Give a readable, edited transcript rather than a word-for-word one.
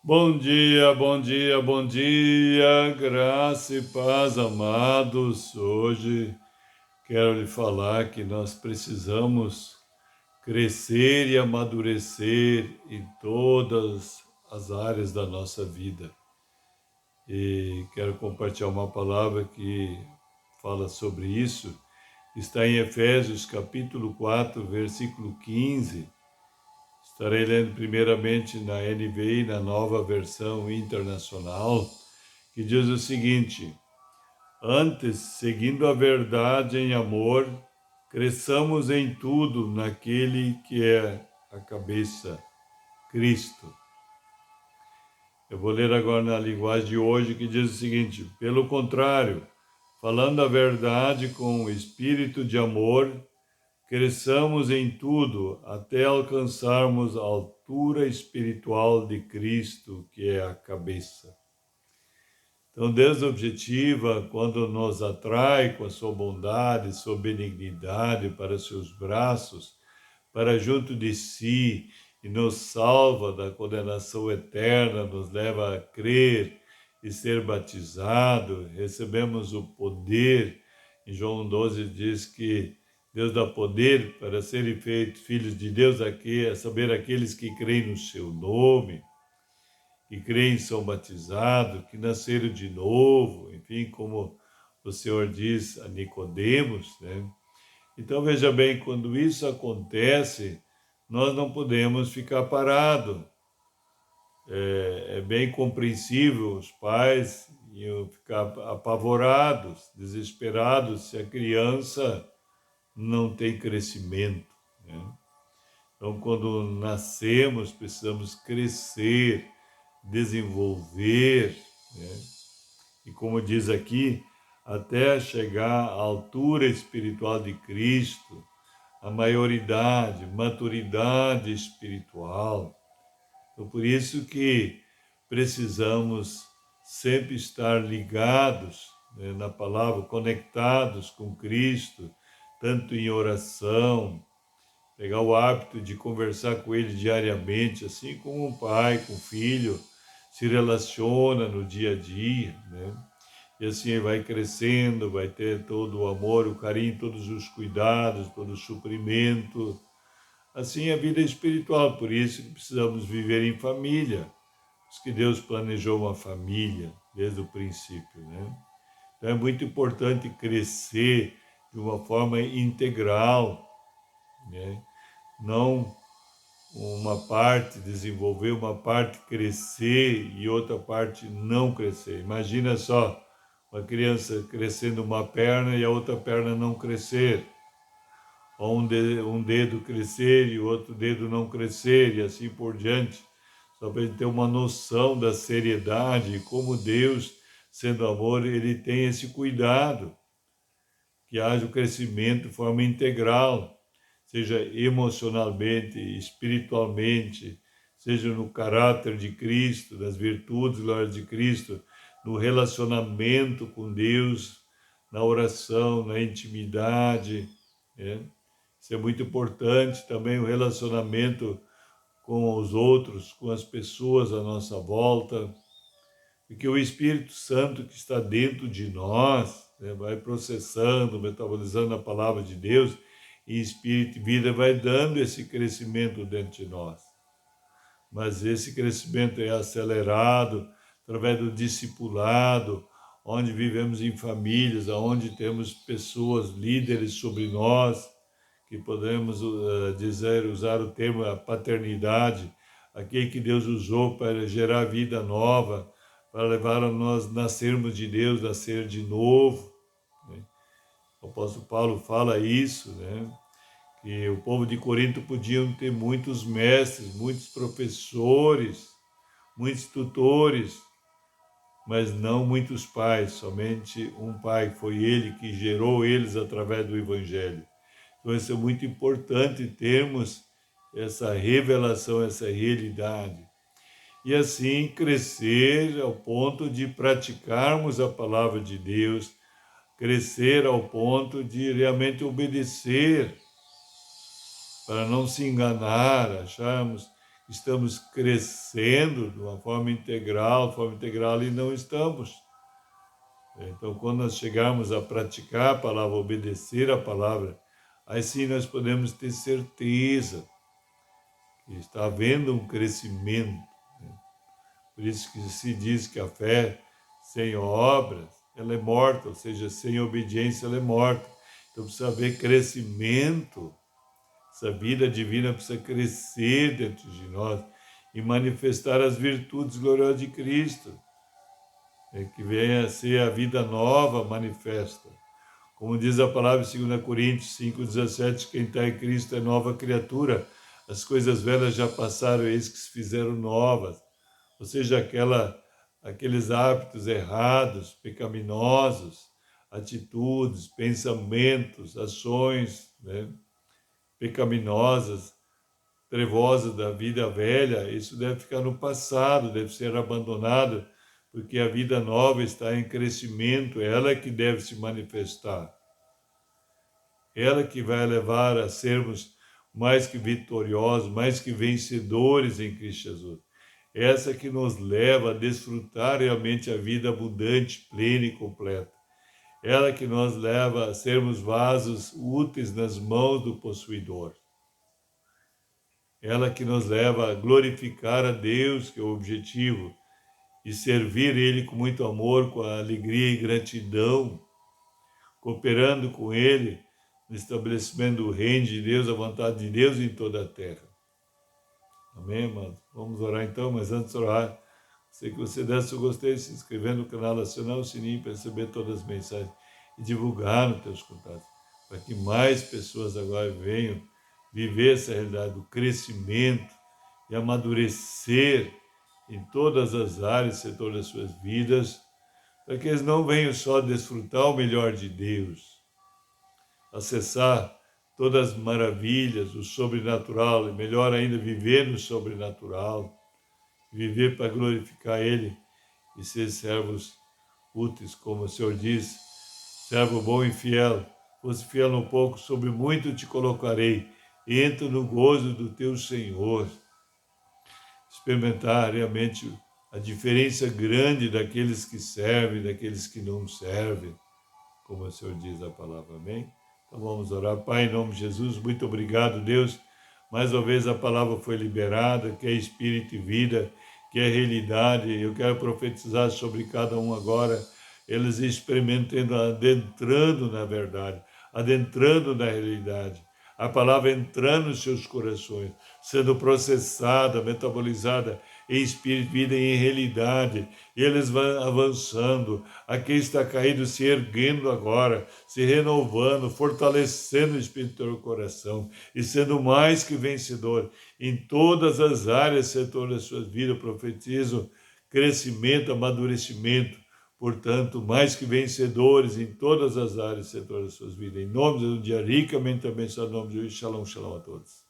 Bom dia, bom dia, bom dia, graça e paz, amados. Hoje quero lhe falar que nós precisamos crescer e amadurecer em todas as áreas da nossa vida. E quero compartilhar uma palavra que fala sobre isso. Está em Efésios capítulo 4, versículo 15. Estarei lendo primeiramente na NVI, na nova versão internacional, que diz o seguinte: Antes, seguindo a verdade em amor, cresçamos em tudo naquele que é a cabeça, Cristo. Eu vou ler agora na linguagem de hoje, que diz o seguinte: Pelo contrário, falando a verdade com o espírito de amor, cresçamos em tudo até alcançarmos a altura espiritual de Cristo, que é a cabeça. Então, Deus objetiva, quando nos atrai com a sua bondade, sua benignidade para seus braços, para junto de si, e nos salva da condenação eterna, nos leva a crer e ser batizado, recebemos o poder. Em João 12 diz que Deus dá poder para serem feitos filhos de Deus, aqui, a saber, aqueles que creem no seu nome, que creem são batizados, que nasceram de novo, enfim, como o Senhor diz a Nicodemos, né? Então, veja bem, quando isso acontece, nós não podemos ficar parados. É bem compreensível os pais iam ficar apavorados, desesperados, se a criança não tem crescimento, né? Então, quando nascemos, precisamos crescer, desenvolver, né? E como diz aqui, até chegar à altura espiritual de Cristo, a maioridade, maturidade espiritual. Então, por isso que precisamos sempre estar ligados, né, na palavra, conectados com Cristo, tanto em oração, pegar o hábito de conversar com Ele diariamente, assim como um pai com o filho se relaciona no dia a dia, né? E assim ele vai crescendo, vai ter todo o amor, o carinho, todos os cuidados, todo o suprimento. Assim a vida espiritual, por isso que precisamos viver em família. Por isso que Deus planejou uma família desde o princípio, né? Então é muito importante crescer de uma forma integral, né? Não uma parte desenvolver, uma parte crescer e outra parte não crescer. Imagina só, uma criança crescendo uma perna e a outra perna não crescer, ou um dedo crescer e o outro dedo não crescer, e assim por diante, só para a gente ter uma noção da seriedade, e como Deus, sendo amor, Ele tem esse cuidado, que haja o crescimento de forma integral, seja emocionalmente, espiritualmente, seja no caráter de Cristo, nas virtudes e glórias de Cristo, no relacionamento com Deus, na oração, na intimidade, né? Isso é muito importante também, o relacionamento com os outros, com as pessoas à nossa volta, porque o Espírito Santo que está dentro de nós, né, vai processando, metabolizando a palavra de Deus, e Espírito e vida vai dando esse crescimento dentro de nós. Mas esse crescimento é acelerado através do discipulado, onde vivemos em famílias, onde temos pessoas líderes sobre nós, que podemos usar o termo a paternidade, aquele que Deus usou para gerar vida nova, para levar a nós nascermos de Deus, nascer de novo, né? O apóstolo Paulo fala isso, né? Que o povo de Corinto podiam ter muitos mestres, muitos professores, muitos tutores, mas não muitos pais, somente um pai, foi ele que gerou eles através do Evangelho. Então, isso é muito importante termos essa revelação, essa realidade. E assim crescer ao ponto de praticarmos a palavra de Deus, crescer ao ponto de realmente obedecer, para não se enganar, acharmos estamos crescendo de uma forma integral e não estamos. Então, quando nós chegarmos a praticar a palavra, obedecer a palavra, aí sim nós podemos ter certeza que está havendo um crescimento. Por isso que se diz que a fé sem obras, ela é morta, ou seja, sem obediência ela é morta. Então precisa haver crescimento. Essa vida divina precisa crescer dentro de nós e manifestar as virtudes gloriosas de Cristo. Que venha a ser a vida nova manifesta. Como diz a palavra em 2 Coríntios 5,17, quem está em Cristo é nova criatura. As coisas velhas já passaram, eis que se fizeram novas. Ou seja, aqueles hábitos errados, pecaminosos, atitudes, pensamentos, ações, né, pecaminosas, trevosas da vida velha, isso deve ficar no passado, deve ser abandonado, porque a vida nova está em crescimento, ela é que deve se manifestar. Ela que vai levar a sermos mais que vitoriosos, mais que vencedores em Cristo Jesus. Essa que nos leva a desfrutar realmente a vida abundante, plena e completa. Ela que nos leva a sermos vasos úteis nas mãos do possuidor. Ela que nos leva a glorificar a Deus, que é o objetivo, e servir Ele com muito amor, com alegria e gratidão, cooperando com Ele no estabelecimento do reino de Deus, a vontade de Deus em toda a terra. Amém, irmãos? Vamos orar então, mas antes de orar, sei que você desse seu gostei, se inscrever no canal, acionar o sininho para receber todas as mensagens e divulgar nos teus contatos, para que mais pessoas agora venham viver essa realidade do crescimento e amadurecer em todas as áreas e setores das suas vidas, para que eles não venham só desfrutar o melhor de Deus, acessar todas as maravilhas, o sobrenatural, e melhor ainda, viver no sobrenatural, viver para glorificar Ele e ser servos úteis, como o Senhor diz, servo bom e fiel, fosse fiel no pouco, sobre muito te colocarei, entra no gozo do teu Senhor. Experimentar realmente a diferença grande daqueles que servem, daqueles que não servem, como o Senhor diz a palavra, amém? Então vamos orar. Pai, em nome de Jesus, muito obrigado, Deus. Mais uma vez a palavra foi liberada, que é espírito e vida, que é realidade. Eu quero profetizar sobre cada um agora, eles experimentando, adentrando na verdade, adentrando na realidade. A palavra entrando nos seus corações, sendo processada, metabolizada em espírito, vida e em realidade. E eles vão avançando. Aqui está caído, se erguendo agora, se renovando, fortalecendo o espírito do coração e sendo mais que vencedor em todas as áreas, setores das suas vidas. Profetizo crescimento, amadurecimento. Portanto, mais que vencedores em todas as áreas e setores das suas vidas. Em nome de Jesus, ricamente abençoado, em nome de Jesus, shalom, shalom a todos.